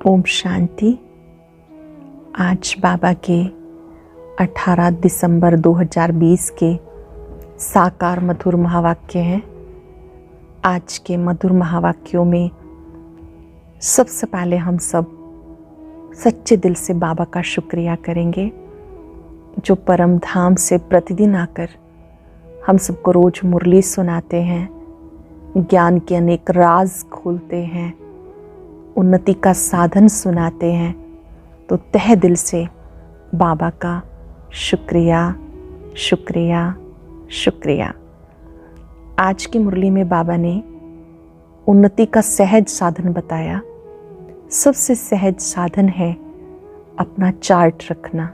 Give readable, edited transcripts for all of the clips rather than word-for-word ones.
ओम शांति। आज बाबा के 18 दिसंबर 2020 के साकार मधुर महावाक्य हैं। आज के मधुर महावाक्यों में सबसे पहले हम सब सच्चे दिल से बाबा का शुक्रिया करेंगे, जो परम धाम से प्रतिदिन आकर हम सबको रोज मुरली सुनाते हैं, ज्ञान के अनेक राज खोलते हैं, उन्नति का साधन सुनाते हैं। तो तहे दिल से बाबा का शुक्रिया शुक्रिया शुक्रिया। आज की मुरली में बाबा ने उन्नति का सहज साधन बताया। सबसे सहज साधन है अपना चार्ट रखना,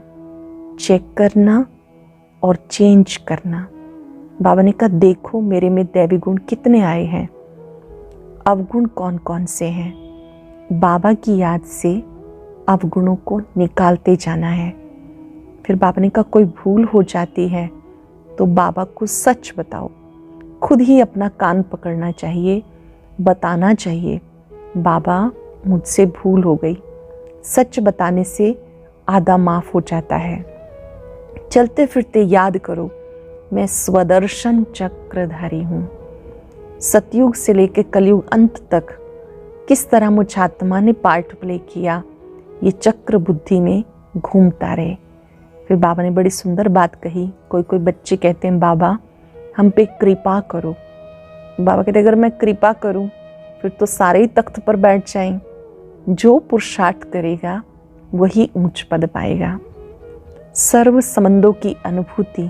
चेक करना और चेंज करना। बाबा ने कहा, देखो मेरे में दैवी गुण कितने आए हैं, अवगुण कौन कौन से हैं। बाबा की याद से अवगुणों को निकालते जाना है। फिर बाबा ने कहा, कोई भूल हो जाती है तो बाबा को सच बताओ। खुद ही अपना कान पकड़ना चाहिए, बताना चाहिए, बाबा मुझसे भूल हो गई। सच बताने से आधा माफ हो जाता है। चलते फिरते याद करो, मैं स्वदर्शन चक्रधारी हूँ। सतयुग से लेकर कलयुग अंत तक किस तरह मुझ आत्मा ने पार्ट प्ले किया, ये चक्र बुद्धि में घूमता रहे। फिर बाबा ने बड़ी सुंदर बात कही। कोई बच्चे कहते हैं, बाबा हम पे कृपा करो। बाबा कहते, अगर मैं कृपा करूं फिर तो सारे ही तख्त पर बैठ जाएं। जो पुरुषार्थ करेगा वही ऊंच पद पाएगा। सर्व संबंधों की अनुभूति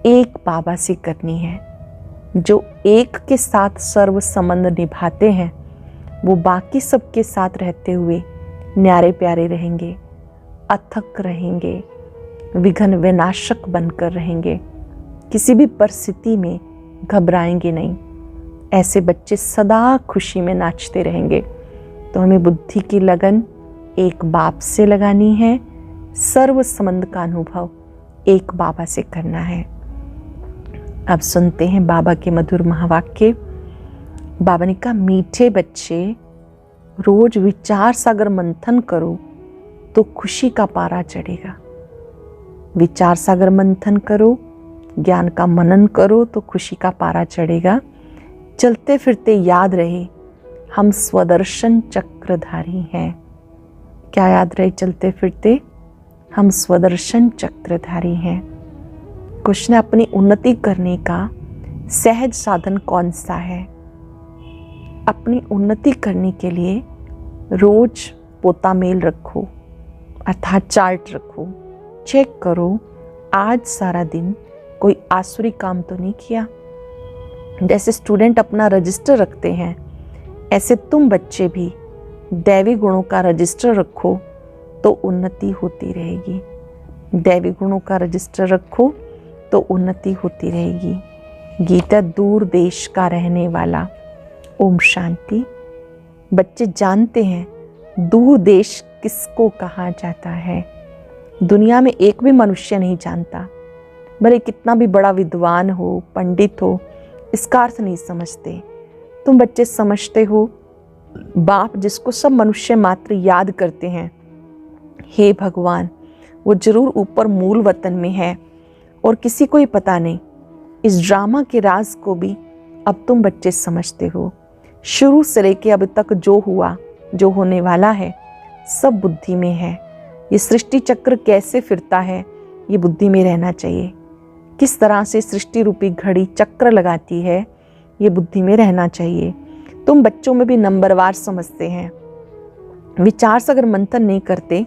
एक बाबा से करनी है। जो एक के साथ सर्व संबंध निभाते हैं वो बाकी सबके साथ रहते हुए न्यारे प्यारे रहेंगे, अथक रहेंगे, विघ्न विनाशक बनकर रहेंगे। किसी भी परिस्थिति में घबराएंगे नहीं। ऐसे बच्चे सदा खुशी में नाचते रहेंगे। तो हमें बुद्धि की लगन एक बाप से लगानी है। सर्व संबंध का अनुभव एक बाबा से करना है। अब सुनते हैं बाबा के मधुर महावाक्य। बाबा ने कहा, मीठे बच्चे रोज विचार सागर मंथन करो तो खुशी का पारा चढ़ेगा। विचार सागर मंथन करो, ज्ञान का मनन करो तो खुशी का पारा चढ़ेगा। चलते फिरते याद रहे, हम स्वदर्शन चक्रधारी हैं। क्या याद रहे? चलते फिरते हम स्वदर्शन चक्रधारी हैं। कुछ ने अपनी उन्नति करने का सहज साधन कौन सा है? अपनी उन्नति करने के लिए रोज पोता मेल रखो, अर्थात चार्ट रखो। चेक करो आज सारा दिन कोई आसुरी काम तो नहीं किया। जैसे स्टूडेंट अपना रजिस्टर रखते हैं, ऐसे तुम बच्चे भी दैवी गुणों का रजिस्टर रखो तो उन्नति होती रहेगी। दैवी गुणों का रजिस्टर रखो तो उन्नति होती रहेगी। गीता दूर देश का रहने वाला। ओम शांति। बच्चे जानते हैं दूर देश किसको कहा जाता है। दुनिया में एक भी मनुष्य नहीं जानता, भले कितना भी बड़ा विद्वान हो, पंडित हो, इसका अर्थ नहीं समझते। तुम बच्चे समझते हो बाप जिसको सब मनुष्य मात्र याद करते हैं, हे भगवान, वो जरूर ऊपर मूल वतन में है और किसी को ही पता नहीं। इस ड्रामा के राज को भी अब तुम बच्चे समझते हो। शुरू से लेके अब तक जो हुआ, जो होने वाला है, सब बुद्धि में है। ये सृष्टि चक्र कैसे फिरता है ये बुद्धि में रहना चाहिए। किस तरह से सृष्टि रूपी घड़ी चक्र लगाती है ये बुद्धि में रहना चाहिए। तुम बच्चों में भी नंबरवार समझते हैं। विचार से अगर मंथन नहीं करते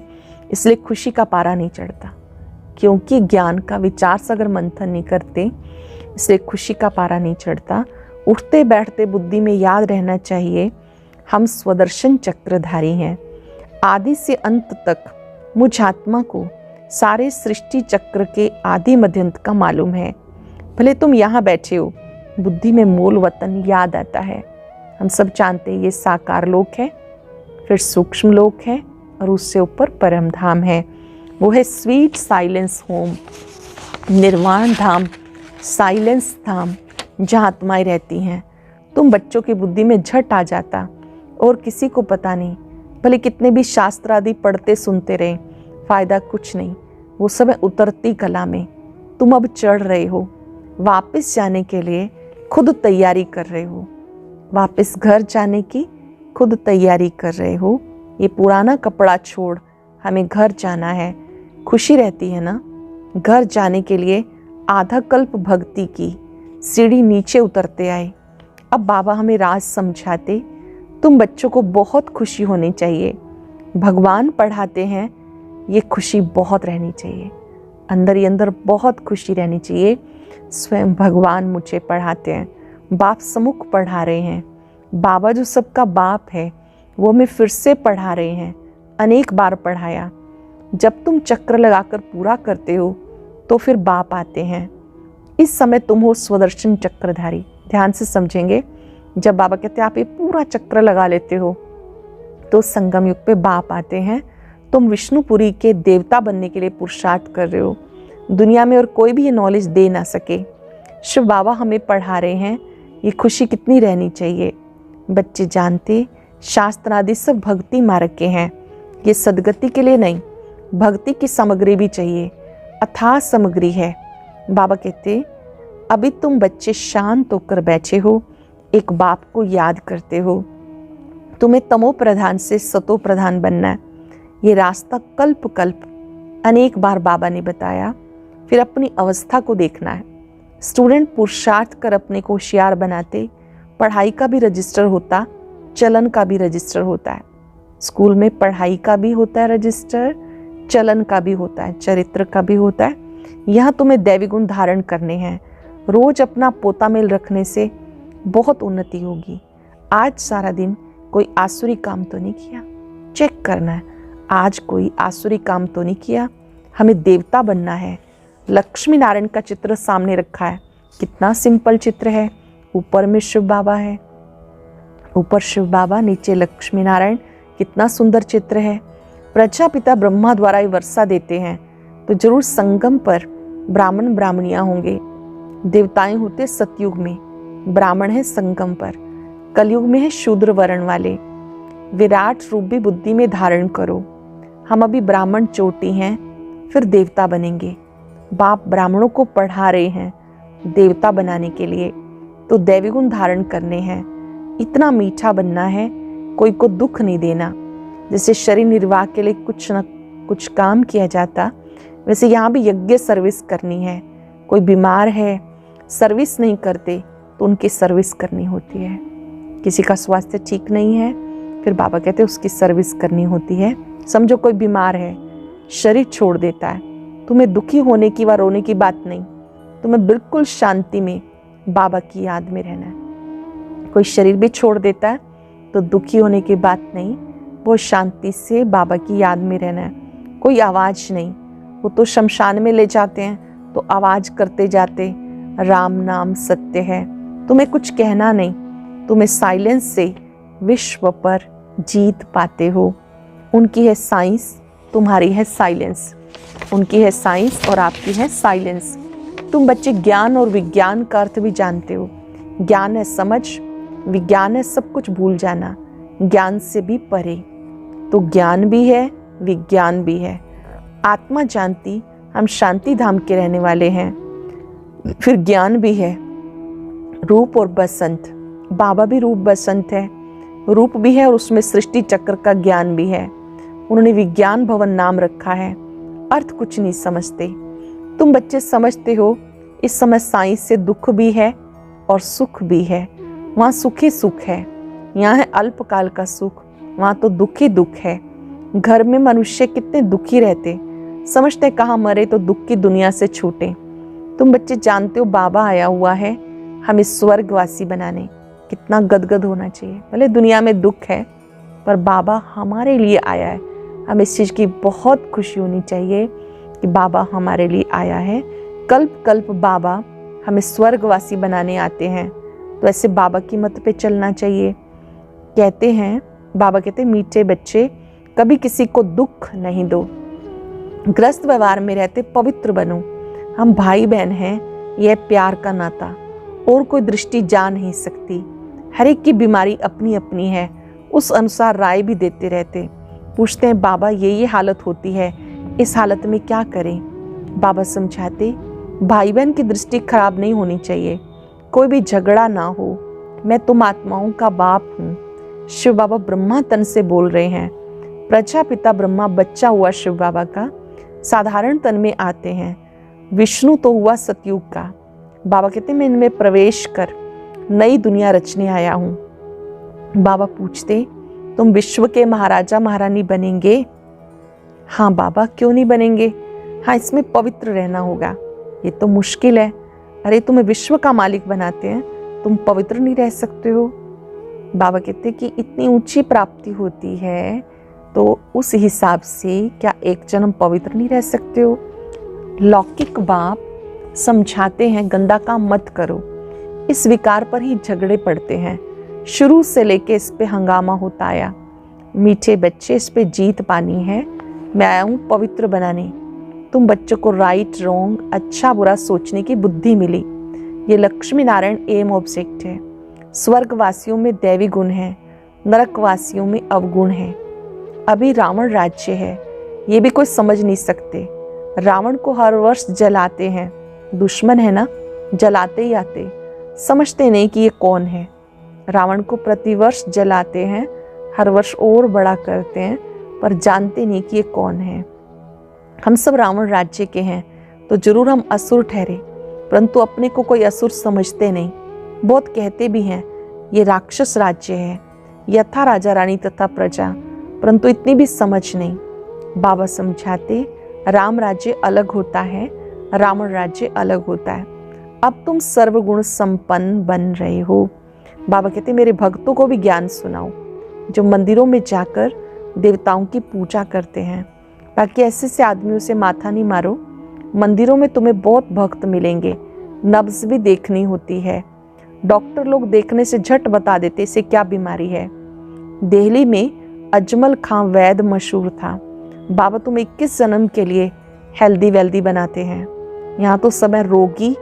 इसलिए खुशी का पारा नहीं चढ़ता, क्योंकि ज्ञान का विचार से अगर मंथन नहीं करते इसलिए खुशी का पारा नहीं चढ़ता। उठते बैठते बुद्धि में याद रहना चाहिए, हम स्वदर्शन चक्रधारी हैं। आदि से अंत तक मुझ आत्मा को सारे सृष्टि चक्र के आदि मध्यंत का मालूम है। भले तुम यहाँ बैठे हो, बुद्धि में मूल वतन याद आता है। हम सब जानते हैं ये साकार लोक है, फिर सूक्ष्म लोक है और उससे ऊपर परम धाम है। वो है स्वीट साइलेंस होम, निर्वाण धाम, साइलेंस धाम, जहाँ आत्माएं रहती हैं। तुम बच्चों की बुद्धि में झट आ जाता और किसी को पता नहीं भले कितने भी शास्त्र आदि पढ़ते सुनते रहे, फायदा कुछ नहीं। वो सब है उतरती कला में। तुम अब चढ़ रहे हो, वापस जाने के लिए खुद तैयारी कर रहे हो, वापस घर जाने की खुद तैयारी कर रहे हो। ये पुराना कपड़ा छोड़ हमें घर जाना है। खुशी रहती है ना? घर जाने के लिए आधा कल्प भक्ति की, सीढ़ी नीचे उतरते आए। अब बाबा हमें राज समझाते, तुम बच्चों को बहुत खुशी होनी चाहिए। भगवान पढ़ाते हैं, ये खुशी बहुत रहनी चाहिए, अंदर ही अंदर बहुत खुशी रहनी चाहिए। स्वयं भगवान मुझे पढ़ाते हैं, बाप सम्मुख पढ़ा रहे हैं। बाबा जो सबका बाप है वो हमें फिर से पढ़ा रहे हैं। अनेक बार पढ़ाया। जब तुम चक्र लगाकर पूरा करते हो तो फिर बाप आते हैं। इस समय तुम हो स्वदर्शन चक्रधारी। ध्यान से समझेंगे। जब बाबा कहते हैं आप ये पूरा चक्र लगा लेते हो तो संगम युग पे बाप आते हैं। तुम विष्णुपुरी के देवता बनने के लिए पुरुषार्थ कर रहे हो। दुनिया में और कोई भी ये नॉलेज दे ना सके। शिव बाबा हमें पढ़ा रहे हैं। ये खुशी कितनी रहनी चाहिए। बच्चे जानते शास्त्र आदि सब भक्ति मार्ग के हैं। ये सदगति के लिए नहीं, भक्ति की सामग्री भी चाहिए, अथाह सामग्री है। बाबा कहते अभी तुम बच्चे शांत होकर बैठे हो, एक बाप को याद करते हो। तुम्हें तमो प्रधान से सतो प्रधान बनना है। ये रास्ता कल्प कल्प अनेक बार बाबा ने बताया। फिर अपनी अवस्था को देखना है। स्टूडेंट पुरुषार्थ कर अपने को होशियार बनाते, पढ़ाई का भी रजिस्टर होता, चलन का भी रजिस्टर होता है। स्कूल में पढ़ाई का भी होता है रजिस्टर, चलन का भी होता है, चरित्र का भी होता है। यहाँ तुम्हें दैवी गुण धारण करने हैं। रोज अपना पोता मेल रखने से बहुत उन्नति होगी। आज सारा दिन कोई आसुरी काम तो नहीं किया, चेक करना है। आज कोई आसुरी काम तो नहीं किया। हमें देवता बनना है। लक्ष्मी नारायण का चित्र सामने रखा है। कितना सिंपल चित्र है। ऊपर में शिव बाबा है, ऊपर शिव बाबा, नीचे लक्ष्मी नारायण। कितना सुंदर चित्र है। प्रजापिता ब्रह्मा द्वारा वर्षा देते हैं तो जरूर संगम पर ब्राह्मण ब्राह्मणियां होंगे। देवताएं होते सतयुग में, ब्राह्मण है संगम पर। कलयुग में है शूद्र वर्ण वाले। विराट रूप भी बुद्धि में धारण करो। हम अभी ब्राह्मण चोटी हैं, फिर देवता बनेंगे। बाप ब्राह्मणों को पढ़ा रहे हैं देवता बनाने के लिए, तो दैवी गुण धारण करने हैं। इतना मीठा बनना है, कोई को दुख नहीं देना। जैसे शरीर निर्वाह के लिए कुछ न कुछ काम किया जाता, वैसे यहाँ भी यज्ञ सर्विस करनी है। कोई बीमार है, सर्विस नहीं करते तो उनकी सर्विस करनी होती है। किसी का स्वास्थ्य ठीक नहीं है, फिर बाबा कहते हैं उसकी सर्विस करनी होती है। समझो कोई बीमार है, शरीर छोड़ देता है, तुम्हें दुखी होने की व रोने की बात नहीं, तुम्हें बिल्कुल शांति में बाबा की याद में रहना है। कोई शरीर भी छोड़ देता है तो दुखी होने की बात नहीं, वो शांति से बाबा की याद में रहना है। कोई आवाज नहीं, वो तो शमशान में ले जाते हैं तो आवाज करते जाते, राम नाम सत्य है। तुम्हें कुछ कहना नहीं, तुम्हें साइलेंस से विश्व पर जीत पाते हो। उनकी है साइंस, तुम्हारी है साइलेंस। उनकी है साइंस और आपकी है साइलेंस। तुम बच्चे ज्ञान और विज्ञान का अर्थ भी जानते हो। ज्ञान है समझ, विज्ञान है सब कुछ भूल जाना, ज्ञान से भी परे। तो ज्ञान भी है, विज्ञान भी है। आत्मा जानती हम शांति धाम के रहने वाले हैं। फिर ज्ञान भी है, रूप और बसंत। बाबा भी रूप बसंत है, रूप भी है और उसमें सृष्टि चक्र का ज्ञान भी है। उन्होंने विज्ञान भवन नाम रखा है। अर्थ कुछ नहीं समझते। तुम बच्चे समझते हो इस समय साइंस से दुख भी है और सुख भी है। वहाँ सुख ही सुख है, यहाँ है अल्पकाल का सुख, वहाँ तो दुख ही दुख है। घर में मनुष्य कितने दुखी रहते, समझते कहाँ मरे तो दुख की दुनिया से छूटे। तुम बच्चे जानते हो बाबा आया हुआ है हमें स्वर्गवासी बनाने। कितना गदगद होना चाहिए। भले दुनिया में दुख है पर बाबा हमारे लिए आया है। हमें इस चीज़ की बहुत खुशी होनी चाहिए कि बाबा हमारे लिए आया है। कल्प कल्प बाबा हमें स्वर्गवासी बनाने आते हैं, तो ऐसे बाबा की मत पे चलना चाहिए। कहते हैं, बाबा कहते हैं, मीठे बच्चे कभी किसी को दुख नहीं दो, ग्रस्त व्यवहार में रहते पवित्र बनो। हम भाई बहन हैं, यह प्यार का नाता, और कोई दृष्टि जा नहीं सकती। हर एक की बीमारी अपनी अपनी है उस अनुसार राय भी देते रहते। पूछते हैं बाबा ये हालत होती है, इस हालत में क्या करें? बाबा समझाते भाई बहन की दृष्टि खराब नहीं होनी चाहिए, कोई भी झगड़ा ना हो, मैं तुम आत्माओं का बाप हूँ। शिव बाबा ब्रह्मा तन से बोल रहे हैं। प्रजापिता ब्रह्मा बच्चा हुआ शिव बाबा का, साधारण तन में आते हैं। विष्णु तो हुआ सतयुग का। बाबा कहते मैं इनमें प्रवेश कर नई दुनिया रचने आया हूँ। बाबा पूछते तुम विश्व के महाराजा महारानी बनेंगे? हाँ बाबा, क्यों नहीं बनेंगे? हाँ, इसमें पवित्र रहना होगा। ये तो मुश्किल है। अरे तुम्हें विश्व का मालिक बनाते हैं, तुम पवित्र नहीं रह सकते हो? बाबा कहते कि इतनी ऊंची प्राप्ति होती है तो उस हिसाब से क्या एक जन्म पवित्र नहीं रह सकते हो? लौकिक बाप समझाते हैं गंदा काम मत करो। इस विकार पर ही झगड़े पड़ते हैं। शुरू से लेके इस पे हंगामा होता आया। मीठे बच्चे, इस पे जीत पानी है। मैं आया हूँ पवित्र बनाने। तुम बच्चों को राइट रॉन्ग, अच्छा बुरा सोचने की बुद्धि मिली। ये लक्ष्मी नारायण एम ऑब्जेक्ट है। स्वर्गवासियों में दैवी गुण है, नरकवासियों में अवगुण है। अभी रावण राज्य है, ये भी कोई समझ नहीं सकते। रावण को हर वर्ष जलाते हैं, दुश्मन है ना, जलाते ही आते। समझते नहीं कि ये कौन है। रावण को प्रतिवर्ष जलाते हैं, हर वर्ष और बड़ा करते हैं, पर जानते नहीं कि ये कौन है। हम सब रावण राज्य के हैं तो जरूर हम असुर ठहरे, परंतु अपने को कोई असुर समझते नहीं। बहुत कहते भी हैं ये राक्षस राज्य है, यथा राजा रानी तथा प्रजा, परंतु इतनी भी समझ नहीं। बाबा समझाते राम राज्य अलग होता है, रावण राज्य अलग होता है। अब तुम सर्वगुण संपन्न बन रहे हो। बाबा कहते मेरे भक्तों को भी ज्ञान सुनाओ जो मंदिरों में जाकर देवताओं की पूजा करते हैं, ताकि ऐसे आदमियों से माथा नहीं मारो। मंदिरों में तुम्हें बहुत भक्त मिलेंगे। नब्ज भी देखनी होती है। डॉक्टर लोग देखने से झट बता देते इसे क्या बीमारी है। दिल्ली में अजमल खां वैद मशहूर था। बाबा तुम 21 जन्म के लिए हेल्दी वेल्दी बनाते हैं। यहाँ तो सब है रोगी,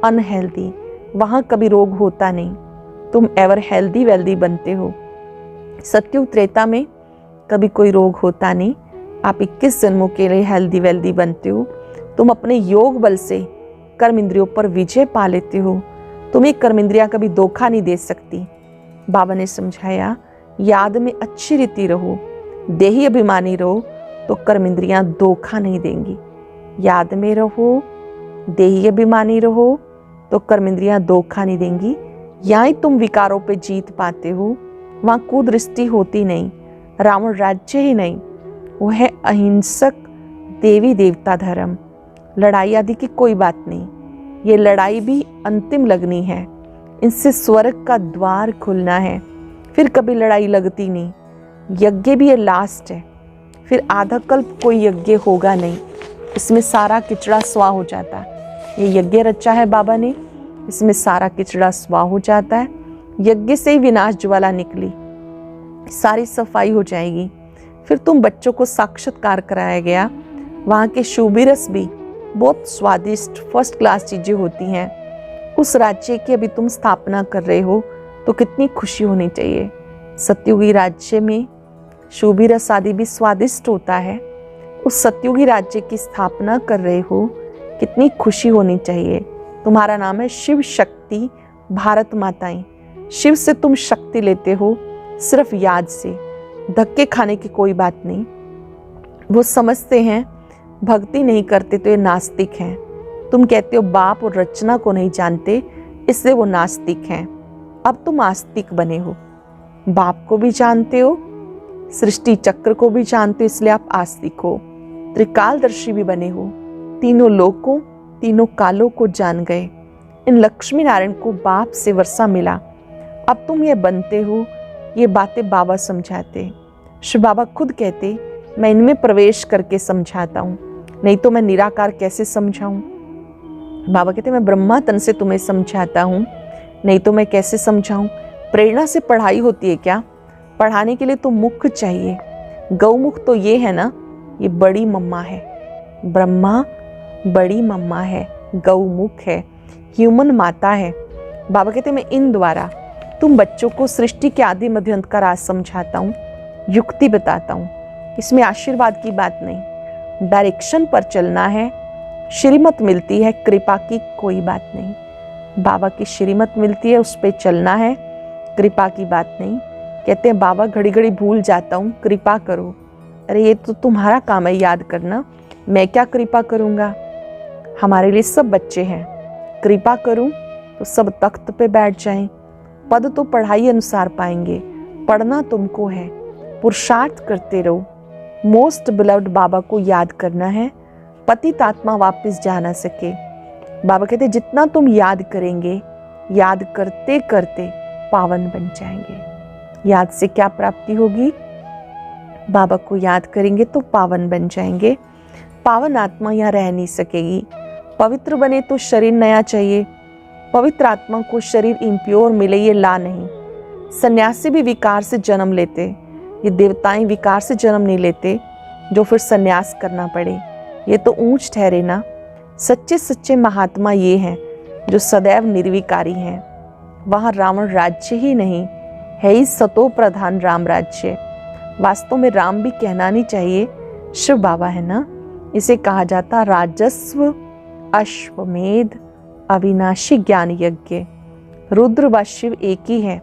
अनहेल्दी। वहाँ कभी रोग होता नहीं, तुम एवर हेल्दी वेल्दी बनते हो। सत्युग त्रेता में कभी कोई रोग होता नहीं, आप 21 जन्मों के लिए हेल्दी वेल्दी बनते हो। तुम अपने योग बल से कर्म इंद्रियों पर विजय पा लेते हो। तुम्हें कर्म इंद्रियां कभी धोखा नहीं दे सकती। बाबा ने समझाया याद में अच्छी रीति रहो, देही अभिमानी रहो तो कर्म इंद्रियां धोखा नहीं देंगी। याद में रहो, देही अभिमानी रहो तो कर्म इंद्रियां धोखा नहीं देंगी। यहाँ ही तुम विकारों पे जीत पाते हो, वहाँ कुदृष्टि होती नहीं। रावण राज्य ही नहीं, वो है अहिंसक देवी देवता धर्म। लड़ाई आदि की कोई बात नहीं, ये लड़ाई भी अंतिम लगनी है। इनसे स्वर्ग का द्वार खुलना है, फिर कभी लड़ाई लगती नहीं। यज्ञ भी ये लास्ट है, फिर आधा कल्प कोई यज्ञ होगा नहीं। इसमें सारा किचड़ा स्वाह हो जाता है। ये यज्ञ रचा है बाबा ने, इसमें सारा किचड़ा स्वाह हो जाता है। यज्ञ से ही विनाश ज्वाला निकली, सारी सफाई हो जाएगी। फिर तुम बच्चों को साक्षात्कार कराया गया। वहाँ के शूबिरस भी बहुत स्वादिष्ट फर्स्ट क्लास चीजें होती हैं। उस राज्य की अभी तुम स्थापना कर रहे हो तो कितनी खुशी होनी चाहिए। सतयुगी राज्य में शूबिरस आदि भी स्वादिष्ट होता है। उस सतयुगी राज्य की स्थापना कर रहे हो, कितनी खुशी होनी चाहिए। तुम्हारा नाम है शिव शक्ति भारत माताएं। शिव से तुम शक्ति लेते हो सिर्फ याद से, धक्के खाने की कोई बात नहीं। वो समझते हैं भक्ति नहीं करते तो ये नास्तिक हैं। तुम कहते हो बाप और रचना को नहीं जानते, इसलिए वो नास्तिक हैं। अब तुम आस्तिक बने हो, बाप को भी जानते हो, सृष्टि चक्र को भी जानते हो, इसलिए आप आस्तिक हो। त्रिकालदर्शी भी बने हो, तीनों लोकों तीनों कालों को जान गए। इन लक्ष्मी नारायण को बाप से वर्षा मिला। अब तुम ये बनते हो, ये बातें बाबा समझाते। शिव बाबा खुद कहते मैं इनमें प्रवेश करके समझाता हूँ, नहीं तो मैं निराकार कैसे समझाऊं। बाबा कहते मैं ब्रह्मा तन से तुम्हें समझाता हूँ, नहीं तो मैं कैसे समझाऊं। प्रेरणा से पढ़ाई होती है क्या? पढ़ाने के लिए तो मुख चाहिए। गौमुख तो ये है ना, ये बड़ी मम्मा है। ब्रह्मा बड़ी मम्मा है, गौमुख है, ह्यूमन माता है। बाबा कहते मैं इन द्वारा तुम बच्चों को सृष्टि के आदि मध्य अंत का राज समझाता हूँ, युक्ति बताता हूँ। इसमें आशीर्वाद की बात नहीं, डायरेक्शन पर चलना है। श्रीमत मिलती है, कृपा की कोई बात नहीं। बाबा की श्रीमत मिलती है, उस पर चलना है, कृपा की बात नहीं। कहते हैं बाबा घड़ी घड़ी भूल जाता हूँ, कृपा करो। अरे ये तो तुम्हारा काम है याद करना, मैं क्या कृपा करूँगा। हमारे लिए सब बच्चे हैं, कृपा करूँ तो सब तख्त पे बैठ जाएं। पद तो पढ़ाई अनुसार पाएंगे, पढ़ना तुमको है, पुरुषार्थ करते रहो। मोस्ट बिलव्ड बाबा को याद करना है, पतित आत्मा वापस जा ना सके। बाबा कहते जितना तुम याद करेंगे, याद करते करते पावन बन जाएंगे। याद से क्या प्राप्ति होगी? बाबा को याद करेंगे तो पावन बन जाएंगे। पावन आत्मा यहाँ रह नहीं सकेगी। पवित्र बने तो शरीर नया चाहिए, पवित्र आत्मा को शरीर इम्प्योर मिले ये ला नहीं। सन्यासी भी विकार से जन्म लेते, ये देवताएं विकार से जन्म नहीं लेते जो फिर सन्यास करना पड़े। ये तो ऊंच ठहरे ना। सच्चे सच्चे महात्मा ये हैं जो सदैव निर्विकारी हैं। वहाँ रावण राज्य ही नहीं है, ही सतो प्रधान राम राज्य। वास्तव में राम भी कहना नहीं चाहिए, शिव बाबा है ना। इसे कहा जाता राजस्व अश्वमेध अविनाशी ज्ञान यज्ञ। रुद्र व शिव एक ही है।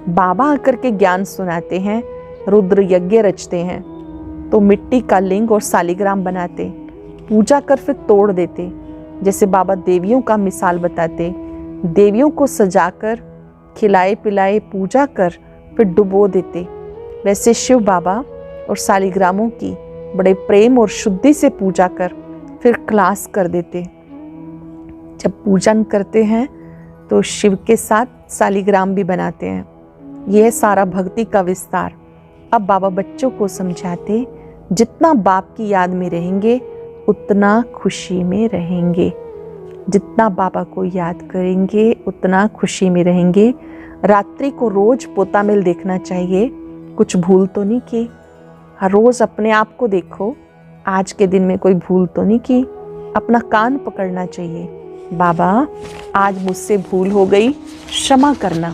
बाबा आकर के ज्ञान सुनाते हैं, रुद्र यज्ञ रचते हैं। तो मिट्टी का लिंग और सालिग्राम बनाते, पूजा कर फिर तोड़ देते। जैसे बाबा देवियों का मिसाल बताते, देवियों को सजाकर खिलाए पिलाए पूजा कर फिर डुबो देते। वैसे शिव बाबा और सालिग्रामों की बड़े प्रेम और शुद्धि से पूजा कर फिर क्लास कर देते। जब पूजन करते हैं तो शिव के साथ सालिग्राम भी बनाते हैं। यह सारा भक्ति का विस्तार। अब बाबा बच्चों को समझाते, जितना बाप की याद में रहेंगे उतना खुशी में रहेंगे। जितना बाबा को याद करेंगे उतना खुशी में रहेंगे। रात्रि को रोज पोता मिल देखना चाहिए, कुछ भूल तो नहीं की। हर रोज अपने आप को देखो, आज के दिन में कोई भूल तो नहीं की। अपना कान पकड़ना चाहिए, बाबा आज मुझसे भूल हो गई, क्षमा करना।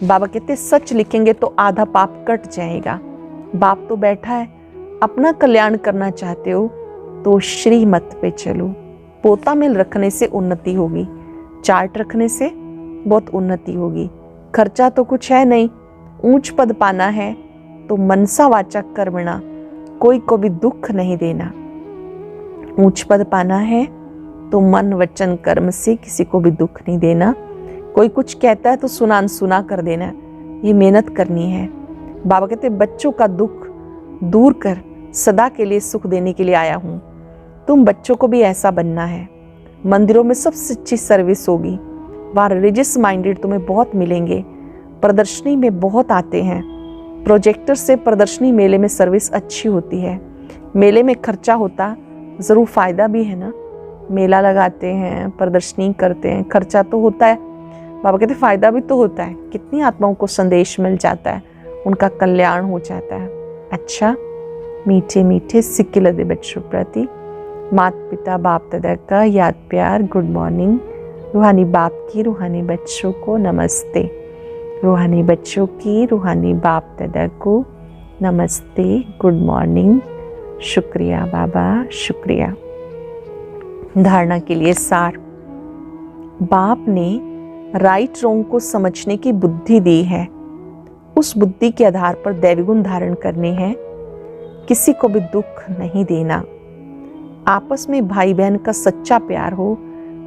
बाबा कहते सच लिखेंगे तो आधा पाप कट जाएगा। बाप तो बैठा है, अपना कल्याण करना चाहते हो तो श्रीमत पे चलो। पोता मिल रखने से उन्नति होगी, चार्ट रखने से बहुत उन्नति होगी। खर्चा तो कुछ है नहीं, ऊंच पद पाना है तो मनसा वाचक कर्मणा, कोई को भी दुख नहीं देना। ऊंच पद पाना है तो मन वचन कर्म से किसी को भी दुख नहीं देना। कोई कुछ कहता है तो सुना अनसुना कर देना, ये मेहनत करनी है। बाबा कहते बच्चों का दुख दूर कर सदा के लिए सुख देने के लिए आया हूँ। तुम बच्चों को भी ऐसा बनना है। मंदिरों में सबसे अच्छी सर्विस होगी, वहाँ रिलीजियस माइंडेड तुम्हें बहुत मिलेंगे। प्रदर्शनी में बहुत आते हैं, प्रोजेक्टर से प्रदर्शनी मेले में सर्विस अच्छी होती है। मेले में खर्चा होता ज़रूर, फ़ायदा भी है ना। मेला लगाते हैं, प्रदर्शनी करते हैं, खर्चा तो होता है। बाबा कहते फ़ायदा भी तो होता है। कितनी आत्माओं को संदेश मिल जाता है, उनका कल्याण हो जाता है। अच्छा, मीठे मीठे सिक्के लदे बच्चों प्रति माता पिता बाप दादा का याद प्यार, गुड मॉर्निंग। रूहानी बाप की रूहानी बच्चों को नमस्ते। रूहानी बच्चों की रूहानी बाप दादा को नमस्ते, गुड मॉर्निंग। शुक्रिया बाबा, शुक्रिया। धारणा के लिए सार। बाप ने राइट रॉन्ग को समझने की बुद्धि दी है। उस बुद्धि के आधार पर दैवी गुण धारण करने हैं। किसी को भी दुख नहीं देना। आपस में भाई बहन का सच्चा प्यार हो,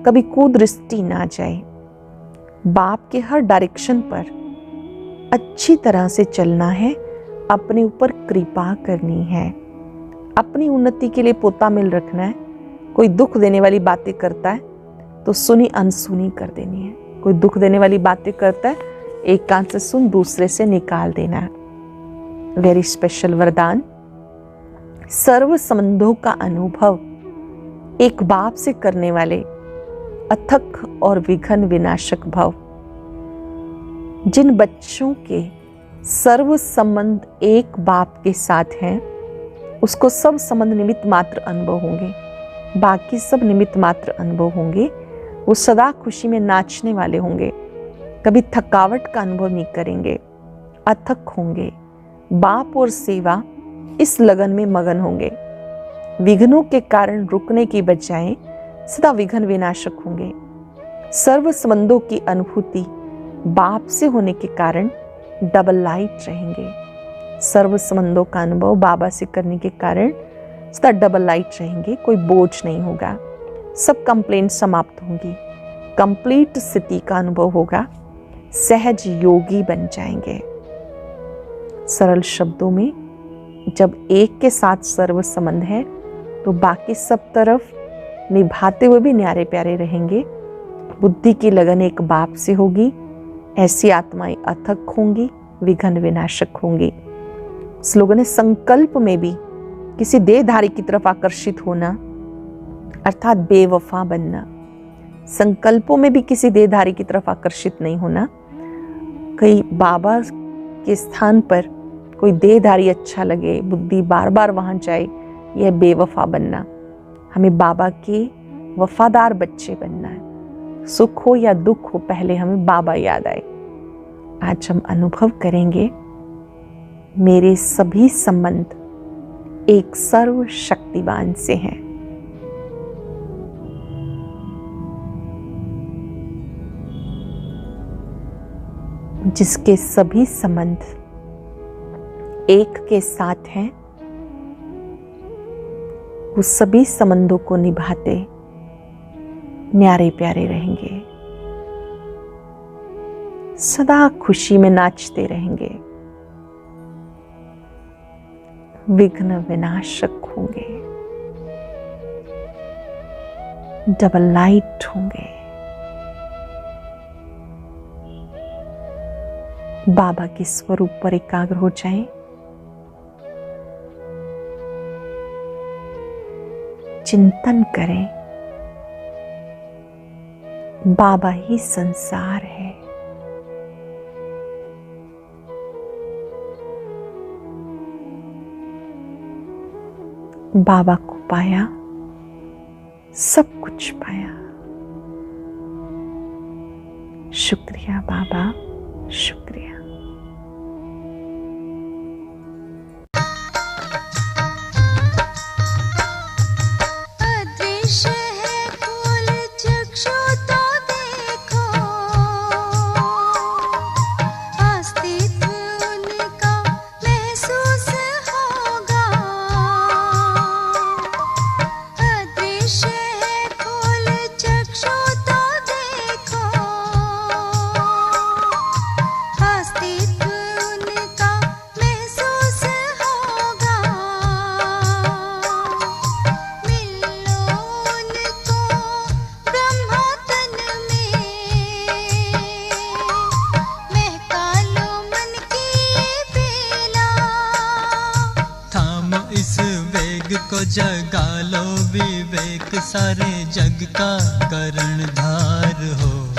कभी कुदृष्टि ना जाए। बाप के हर डायरेक्शन पर अच्छी तरह से चलना है। अपने ऊपर कृपा करनी है। अपनी उन्नति के लिए पोता मिल रखना है। कोई दुख देने वाली बातें करता है तो सुनी अनसुनी कर देनी है। कोई दुख देने वाली बातें करता है, एक कान से सुन दूसरे से निकाल देना है। वेरी स्पेशल वरदान। सर्व संबंधों का अनुभव एक बाप से करने वाले अथक और विघ्न विनाशक भव। जिन बच्चों के सर्व संबंध एक बाप के साथ हैं, उसको सब संबंध निमित्त मात्र अनुभव होंगे। बाकी सब निमित्त मात्र अनुभव होंगे। वो सदा खुशी में नाचने वाले होंगे। कभी थकावट का अनुभव नहीं करेंगे, अथक होंगे। बाप और सेवा इस लगन में मगन होंगे। विघ्नों के कारण रुकने की बजाय सदा विघ्न विनाशक होंगे। सर्व संबंधों की अनुभूति बाप से होने के कारण डबल लाइट रहेंगे। सर्व संबंधों का अनुभव बाबा से करने के कारण सदा डबल लाइट रहेंगे। कोई बोझ नहीं होगा, सब कंप्लेंट समाप्त होंगी, कंप्लीट स्थिति का अनुभव होगा, सहज योगी बन जाएंगे। सरल शब्दों में, जब एक के साथ सर्व संबंध है तो बाकी सब तरफ निभाते हुए भी न्यारे प्यारे रहेंगे। बुद्धि की लगन एक बाप से होगी, ऐसी आत्माएं अथक होंगी, विघ्न विनाशक होंगी। श्लोगन है, संकल्प में भी किसी देहधारी की तरफ आकर्षित होना अर्थात बेवफा बनना। संकल्पों में भी किसी देहधारी की तरफ आकर्षित नहीं होना। कहीं बाबा के स्थान पर कोई देहधारी अच्छा लगे, बुद्धि बार बार वहां जाए, यह बेवफा बनना। हमें बाबा के वफादार बच्चे बनना है। सुख हो या दुख हो, पहले हमें बाबा याद आए। आज हम अनुभव करेंगे, मेरे सभी संबंध एक सर्वशक्तिवान से हैं। जिसके सभी संबंध एक के साथ हैं, वो सभी संबंधों को निभाते न्यारे प्यारे रहेंगे, सदा खुशी में नाचते रहेंगे, विघ्न विनाशक होंगे, डबल लाइट होंगे। बाबा के स्वरूप पर एकाग्र हो जाएं। चिंतन करें, बाबा ही संसार है। बाबा को पाया, सब कुछ पाया। शुक्रिया बाबा, शुक्रिया। को जगा लो विवेक, सारे जग का करणधार हो।